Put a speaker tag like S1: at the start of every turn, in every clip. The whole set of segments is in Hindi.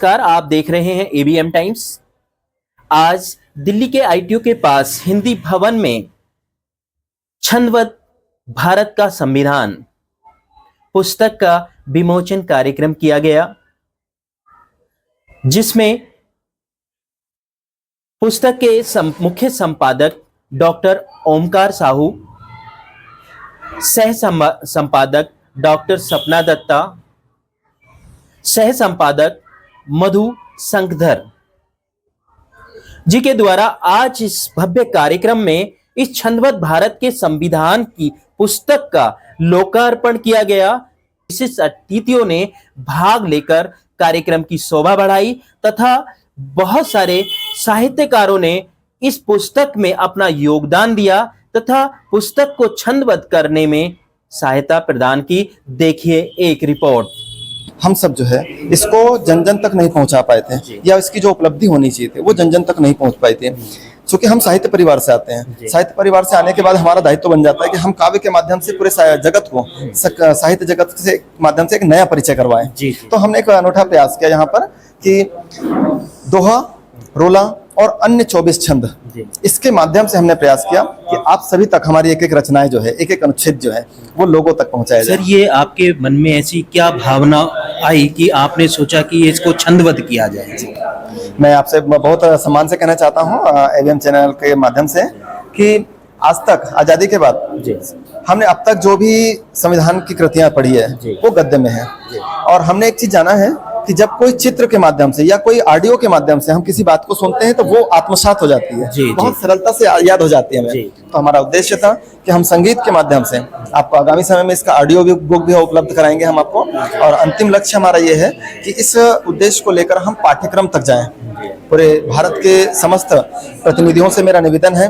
S1: नमस्कार, आप देख रहे हैं एबीएम टाइम्स। आज दिल्ली के आईटीओ के पास हिंदी भवन में छंदवत भारत का संविधान पुस्तक का विमोचन कार्यक्रम किया गया, जिसमें पुस्तक के मुख्य संपादक डॉक्टर ओमकार साहू, सह संपादक डॉक्टर सपना दत्ता, सह संपादक मधु संगधर जी के द्वारा आज इस भव्य कार्यक्रम में इस छंदवत भारत के संविधान की पुस्तक का लोकार्पण किया गया। विशिष्ट अतिथियों ने भाग लेकर कार्यक्रम की शोभा बढ़ाई तथा बहुत सारे साहित्यकारों ने इस पुस्तक में अपना योगदान दिया तथा पुस्तक को छंदबद्ध करने में सहायता प्रदान की। देखिए एक रिपोर्ट।
S2: हम सब जो है इसको जन जन तक नहीं पहुंचा पाए थे, या इसकी जो उपलब्धि होनी चाहिए थी वो जन जन तक नहीं पहुंच पाई थी, क्योंकि हम साहित्य परिवार से आते हैं। साहित्य परिवार से आने के बाद हमारा दायित्व बन जाता है कि हम काव्य के माध्यम से पूरे जगत को, साहित्य जगत के माध्यम से एक नया परिचय करवाएं। तो हमने एक अनूठा प्रयास किया यहाँ पर कि दोहा, रोला और अन्य 24 छंद, इसके माध्यम से हमने प्रयास किया कि आप सभी तक हमारी एक एक रचनाएं जो है, एक एक अनुच्छेद जो है वो लोगों तक पहुंचाया जाए।
S1: सर, ये आपके मन में ऐसी क्या भावना आई कि आपने सोचा कि इसको छंदबद्ध किया जाए?
S2: मैं आपसे बहुत सम्मान से कहना चाहता हूँ एबीएम चैनल के माध्यम से कि आज तक आजादी के बाद हमने अब तक जो भी संविधान की कृतियां पढ़ी है वो गद्य में है, और हमने एक चीज जाना है कि जब कोई चित्र के माध्यम से या कोई ऑडियो के माध्यम से हम किसी बात को सुनते हैं तो वो आत्मसात हो जाती है, बहुत सरलता से याद हो जाती है हमें। तो हमारा उद्देश्य था कि हम संगीत के माध्यम से आपको आगामी समय में इसका ऑडियो बुक भी उपलब्ध कराएंगे हम आपको, और अंतिम लक्ष्य हमारा ये है कि इस उद्देश्य को लेकर हम पाठ्यक्रम तक जाएं। पूरे भारत के समस्त प्रतिनिधियों से मेरा निवेदन है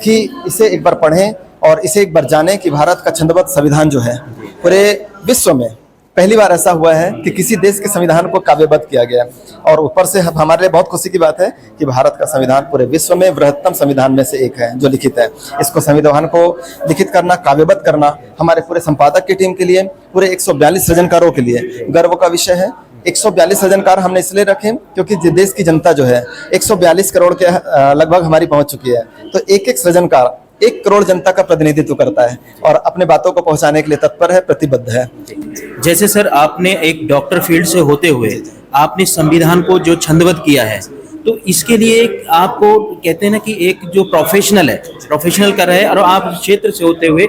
S2: कि इसे एक बार पढ़ें और इसे एक बार जानें कि भारत का छंदबद्ध संविधान जो है पूरे विश्व में पहली बार ऐसा हुआ है कि किसी देश के संविधान को काव्यबद्ध किया गया, और ऊपर से हमारे लिए बहुत खुशी की बात है कि भारत का संविधान पूरे विश्व में बृहत्तम संविधान में से एक है जो लिखित है। इसको संविधान को लिखित करना, काव्यबद्ध करना हमारे पूरे संपादक की टीम के लिए, पूरे 142 सृजनकारों के लिए गर्व का विषय है। 142 सृजनकार हमने इसलिए रखे क्योंकि देश की जनता जो है 142 करोड़ के लगभग हमारी पहुंच चुकी है, तो एक एक सृजनकार 1 करोड़ जनता का प्रतिनिधित्व करता है और अपने बातों को पहुंचाने के लिए तत्पर है, प्रतिबद्ध है।
S1: जैसे सर, आपने एक डॉक्टर फील्ड से होते हुए आपने संविधान को जो छंदबद्ध किया है, तो इसके लिए आपको कहते हैं ना कि एक जो प्रोफेशनल कर रहे हैं, और आप क्षेत्र से होते हुए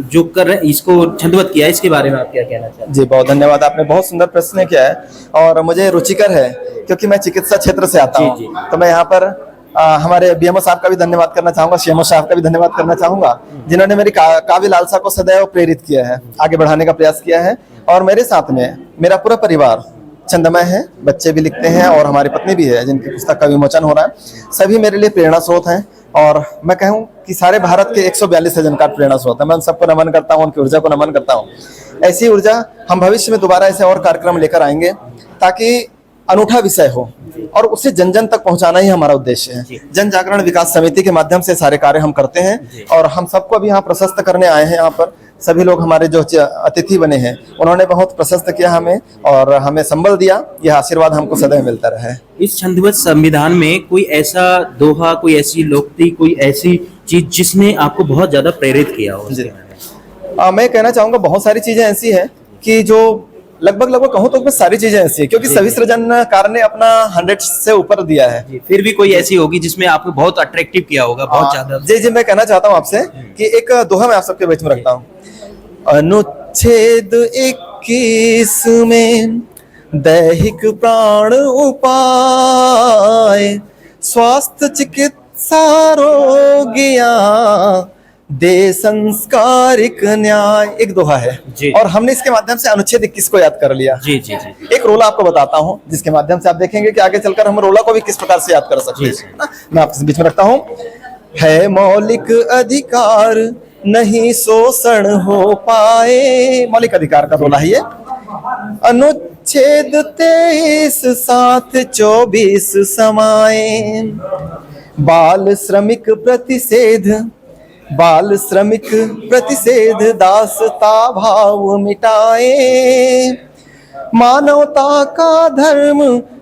S1: जो कर रहे हैं इसको छंदबद्ध किया है, इसके बारे में आप क्या कहना चाहते हैं?
S2: जी बहुत धन्यवाद, आपने बहुत सुंदर प्रश्न किया है और मुझे रुचिकर है क्योंकि मैं चिकित्सा क्षेत्र से आता हूँ। तो मैं यहाँ पर हमारे बीएमओ साहब का भी धन्यवाद करना चाहूंगा, सीएमओ साहब का भी धन्यवाद करना चाहूंगा, जिन्होंने मेरी काव्य लालसा को सदैव प्रेरित किया है, आगे बढ़ाने का प्रयास किया है। और मेरे साथ में मेरा पूरा परिवार छंदमय है, बच्चे भी लिखते हैं और हमारी पत्नी भी है जिनकी पुस्तक का विमोचन हो रहा है। सभी मेरे लिए प्रेरणा स्रोत हैं, और मैं कहूँ कि सारे भारत के 142 सृजनकार प्रेरणा स्रोत है। मैं उन सबको नमन करता हूँ, उनकी ऊर्जा को नमन करता हूँ। ऐसी ऊर्जा हम भविष्य में दोबारा ऐसे और कार्यक्रम लेकर आएंगे ताकि अनूठा विषय हो, और उसे जन जन तक पहुंचाना ही हमारा उद्देश्य है। जन जागरण विकास समिति के माध्यम से सारे कार्य हम करते हैं, और हम सबको अभी यहाँ प्रशस्त करने आए हैं। यहाँ पर सभी लोग हमारे जो अतिथि बने हैं उन्होंने बहुत प्रशस्त किया हमें और हमें संबल दिया। यह आशीर्वाद हमको सदैव मिलता रहे।
S1: इस छंदबद्ध संविधान में कोई ऐसा दोहा, कोई ऐसी लोकति, कोई ऐसी चीज जिसने आपको बहुत ज्यादा प्रेरित किया हो?
S2: मैं कहना चाहूंगा बहुत सारी चीजें ऐसी हैं कि जो लगभग कहूँ तो सारी चीजें ऐसी है, क्योंकि सभी सृजनकार ने अपना 100 से ऊपर दिया है।
S1: फिर भी कोई ऐसी होगी जिसमें आपको बहुत अट्रैक्टिव किया होगा, बहुत ज्यादा?
S2: जी मैं कहना चाहता हूँ आपसे कि एक दोहा मैं आप सबके बीच में रखता हूँ। अनुच्छेद 21 में दैहिक प्राण उपाय, स्वास्थ्य चिकित्सा रोगिया दे संस्कारिक न्याय, एक दोहा है। और हमने इसके माध्यम से अनुच्छेद 21 को याद कर लिया।
S1: जी।
S2: एक रोला आपको बताता हूँ जिसके माध्यम से आप देखेंगे कि आगे चलकर हम रोला को भी किस प्रकार से याद कर सकते हैं। मैं आपके बीच में रखता हूँ। है मौलिक अधिकार नहीं शोषण हो पाए, मौलिक अधिकार का रोला है ये। अनुच्छेद 23 7 24 समाए, बाल श्रमिक प्रतिषेध दासता भाव मिटाए, मानवता का धर्म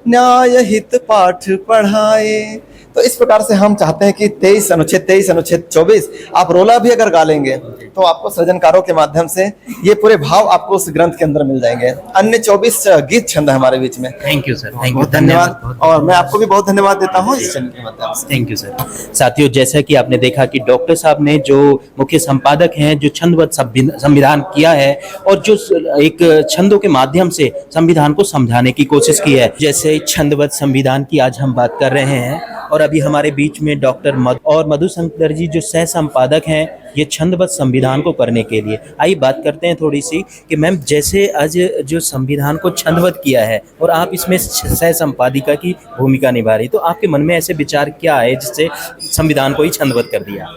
S2: न्याय हित पाठ पढ़ाए। तो इस प्रकार से हम चाहते हैं कि 23 अनुच्छेद 24 आप रोला भी अगर गा लेंगे तो आपको सृजनकारों के माध्यम से ये पूरे भाव आपको उस ग्रंथ के अंदर मिल जाएंगे। अन्य 24 गीत छंद है हमारे बीच में।
S1: Thank you sir, thank you,
S2: बहुत धन्यवाद। और मैं आपको भी बहुत धन्यवाद देता हूँ इस चैनल के माध्यम से।
S1: Thank you sir. साथियों, जैसा कि आपने देखा कि डॉक्टर साहब ने जो मुख्य संपादक हैं, जो छंदबद्ध संविधान किया है और जो एक छंदों के माध्यम से संविधान को समझाने की कोशिश की है, जैसे छंदबद्ध संविधान की आज हम बात कर रहे हैं। और अभी हमारे बीच में डॉक्टर मधुशंकर जी जो सह संपादक हैं ये छंदबद्ध संविधान को करने के लिए। आइए बात करते हैं थोड़ी सी कि मैम, जैसे आज जो संविधान को छंदबद्ध किया है और आप इसमें सह संपादिका की भूमिका निभा रही, तो आपके मन में ऐसे विचार क्या है जिससे संविधान को ही छंदबद्ध कर दिया?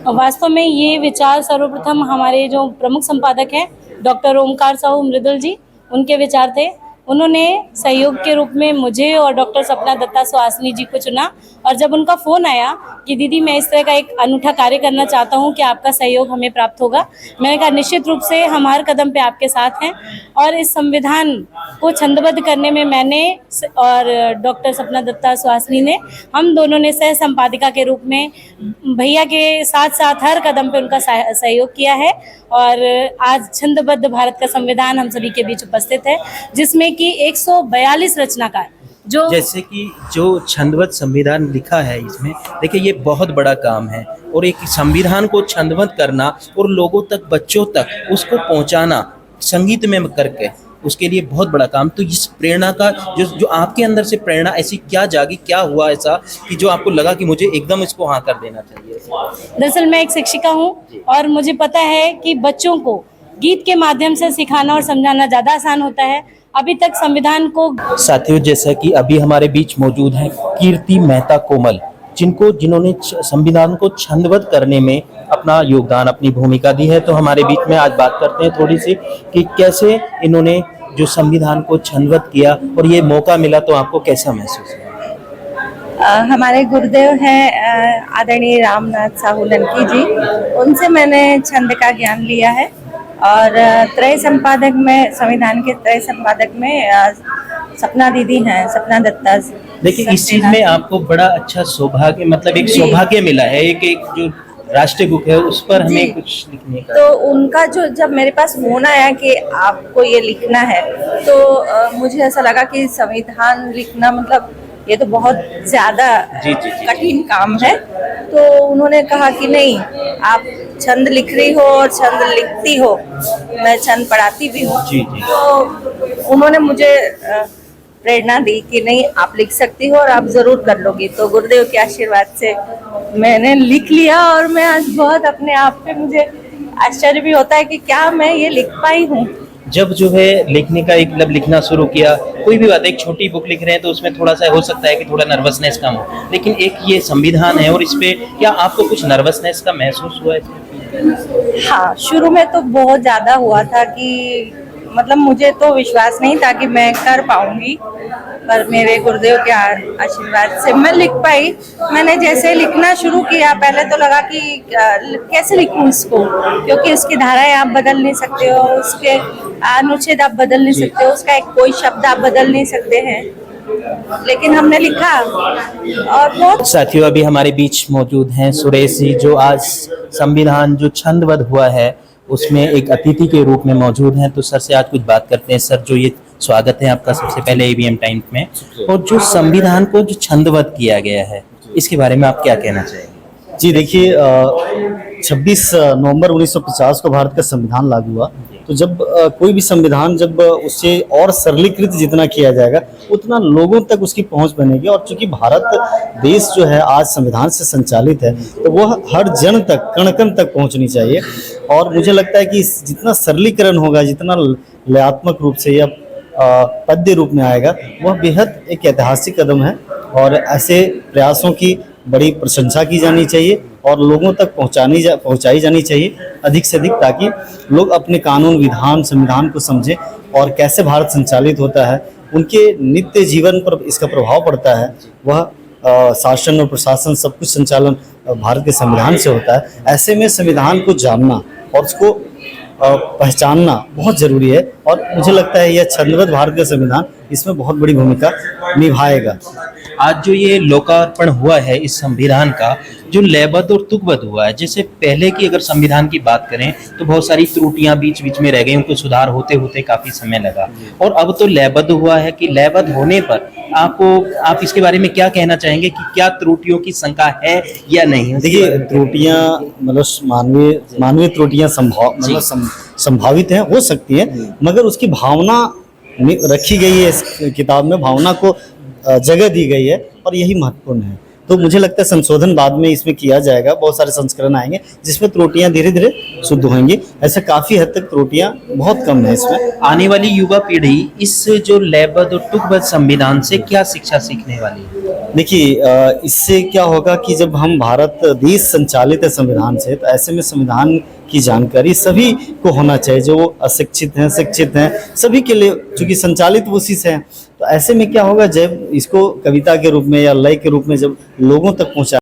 S3: वास्तव में ये विचार सर्वप्रथम हमारे जो प्रमुख संपादक हैं डॉक्टर ओमकार साहू मृदुल जी, उनके विचार थे। उन्होंने सहयोग के रूप में मुझे और डॉक्टर सपना दत्ता सुहासिनी जी को चुना। और जब उनका फ़ोन आया कि दीदी मैं इस तरह का एक अनूठा कार्य करना चाहता हूं कि आपका सहयोग हमें प्राप्त होगा, मैंने कहा निश्चित रूप से हम हर कदम पे आपके साथ हैं। और इस संविधान को छंदबद्ध करने में मैंने और डॉक्टर सपना दत्ता सुहासिनी ने, हम दोनों ने सह संपादिका के रूप में भैया के साथ साथ हर कदम पे उनका सहयोग किया है। और आज छंदबद्ध भारत का संविधान हम सभी के बीच उपस्थित है, जिसमें कि 142 रचनाकार जो
S1: जैसे कि जो छंदबद्ध संविधान लिखा है इसमें, देखिए ये बहुत बड़ा काम है। और एक संविधान को छंदबद्ध करना और लोगों तक, बच्चों तक उसको पहुंचाना संगीत में करके, उसके लिए बहुत बड़ा काम। तो इस प्रेरणा का जो आपके अंदर से प्रेरणा ऐसी क्या जागी, क्या हुआ ऐसा कि जो आपको लगा कि मुझे एकदम इसको हाँ कर देना चाहिए?
S3: दरअसल मैं एक शिक्षिका हूँ और मुझे पता है कि बच्चों को गीत के माध्यम से सिखाना और समझाना ज़्यादा आसान होता है। अभी तक संविधान को
S1: साथियों, जैसा कि अभी हमारे बीच मौजूद हैं कीर्ति मेहता कोमल, जिन्होंने संविधान को छंदबद्ध करने में अपना योगदान, अपनी भूमिका दी है। तो हमारे बीच में आज बात करते हैं थोड़ी सी कि कैसे इन्होंने जो संविधान को छंदबद्ध किया और ये मौका मिला, तो आपको कैसा महसूस हुआ?
S4: हमारे गुरुदेव हैं आदरणीय रामनाथ साहू लनकी जी, उनसे मैंने छंद का ज्ञान लिया है। और त्रय संपादक में, संविधान के त्रय संपादक में सपना दीदी हैं, सपना दत्ता।
S1: देखिए इस चीज में आपको बड़ा अच्छा सौभाग्य, मतलब एक सौभाग्य मिला है, एक जो राष्ट्रीय बुक है उस पर हमें कुछ लिखने का।
S4: तो उनका जो जब मेरे पास फोन आया कि आपको ये लिखना है, तो मुझे ऐसा लगा कि संविधान लिखना मतलब ये तो बहुत ज्यादा कठिन काम है। तो उन्होंने कहा कि नहीं, आप छंद लिख रही हो और छंद लिखती हो, मैं छंद पढ़ाती भी हूँ, तो उन्होंने मुझे प्रेरणा दी कि नहीं आप लिख सकती हो और आप जरूर कर लोगी। तो गुरुदेव के आशीर्वाद से मैंने लिख लिया और मैं आज बहुत अपने आप पे, मुझे आश्चर्य भी होता है कि क्या मैं ये लिख पाई हूँ।
S1: जब जो है लिखने का एक लिखना शुरू किया, कोई भी बात, एक छोटी बुक लिख रहे हैं तो उसमें थोड़ा सा हो सकता है कि थोड़ा नर्वसनेस कम हो, लेकिन एक ये संविधान है और इस पे क्या आपको कुछ नर्वसनेस का महसूस हुआ है?
S4: हाँ, शुरू में तो बहुत ज्यादा हुआ था कि मतलब मुझे तो विश्वास नहीं था कि मैं कर पाऊंगी, पर मेरे गुरुदेव के आशीर्वाद से मैं लिख पाई। मैंने जैसे लिखना शुरू किया, पहले तो लगा कि कैसे लिखूं इसको, क्योंकि उसकी धाराएं आप बदल नहीं सकते हो, उसके अनुच्छेद आप बदल नहीं सकते हो, उसका एक कोई शब्द आप बदल नहीं सकते हैं, लेकिन हमने लिखा। और बहुत
S1: साथियों, अभी हमारे बीच मौजूद हैं सुरेश जी, जो आज संविधान जो छंदबद्ध हुआ है उसमें एक अतिथि के रूप में मौजूद हैं। तो सर से आज कुछ बात करते हैं। सर, जो ये स्वागत है आपका सबसे पहले ABM टाइम्स में, और जो संविधान को जो छंदबद्ध किया गया है इसके बारे में आप क्या कहना चाहेंगे?
S5: जी देखिए, 26 नवंबर 1950 को भारत का संविधान लागू हुआ। तो जब कोई भी संविधान जब उससे और सरलीकृत जितना किया जाएगा उतना लोगों तक उसकी पहुंच बनेगी। और चूंकि भारत देश जो है आज संविधान से संचालित है, तो वह हर जन तक, कण कण तक पहुंचनी चाहिए। और मुझे लगता है कि जितना सरलीकरण होगा, जितना लयात्मक रूप से या पद्य रूप में आएगा, वह बेहद एक ऐतिहासिक कदम है। और ऐसे प्रयासों की बड़ी प्रशंसा की जानी चाहिए और लोगों तक पहुंचाई जानी चाहिए अधिक से अधिक, ताकि लोग अपने कानून, विधान, संविधान को समझें और कैसे भारत संचालित होता है, उनके नित्य जीवन पर इसका प्रभाव पड़ता है। वह शासन और प्रशासन सब कुछ संचालन भारत के संविधान से होता है। ऐसे में संविधान को जानना और उसको पहचानना बहुत जरूरी है। और मुझे लगता है यह छंदबद्ध भारत का संविधान इसमें बहुत बड़ी भूमिका निभाएगा।
S1: आज जो ये लोकार्पण हुआ है इस संविधान का, जो लयबद्ध और तुकबद्ध हुआ है, जैसे पहले की अगर संविधान की बात करें तो बहुत सारी त्रुटियां बीच बीच में रह गई, उनको सुधार होते होते काफी समय लगा, और अब तो लयबद्ध हुआ है कि लयबद्ध होने पर आप इसके बारे में क्या कहना चाहेंगे कि क्या त्रुटियों की शंका है या नहीं?
S5: देखिए, त्रुटियां मतलब मानवीय त्रुटियां संभावित हैं, हो सकती हैं, मगर उसकी भावना रखी गई है इस किताब में, भावना को जगह दी गई है और यही महत्वपूर्ण है। तो मुझे लगता है संशोधन बाद में इसमें किया जाएगा, बहुत सारे संस्करण आएंगे जिसमें त्रुटियां धीरे धीरे शुद्ध होंगी। ऐसे काफी हद तक त्रुटियां बहुत कम है इसमें।
S1: आने वाली युवा पीढ़ी इस जो लयबद्ध और तुकबद्ध संविधान से क्या शिक्षा सीखने वाली है?
S5: देखिए, इससे क्या होगा कि जब हम भारत देश संचालित है संविधान से, तो ऐसे में संविधान की जानकारी सभी को होना चाहिए, जो अशिक्षित हैं, शिक्षित हैं, सभी के लिए, चूंकि संचालित उसी से है। तो ऐसे में क्या होगा, जब इसको कविता के रूप में या लय के रूप में जब लोगों तक पहुंचा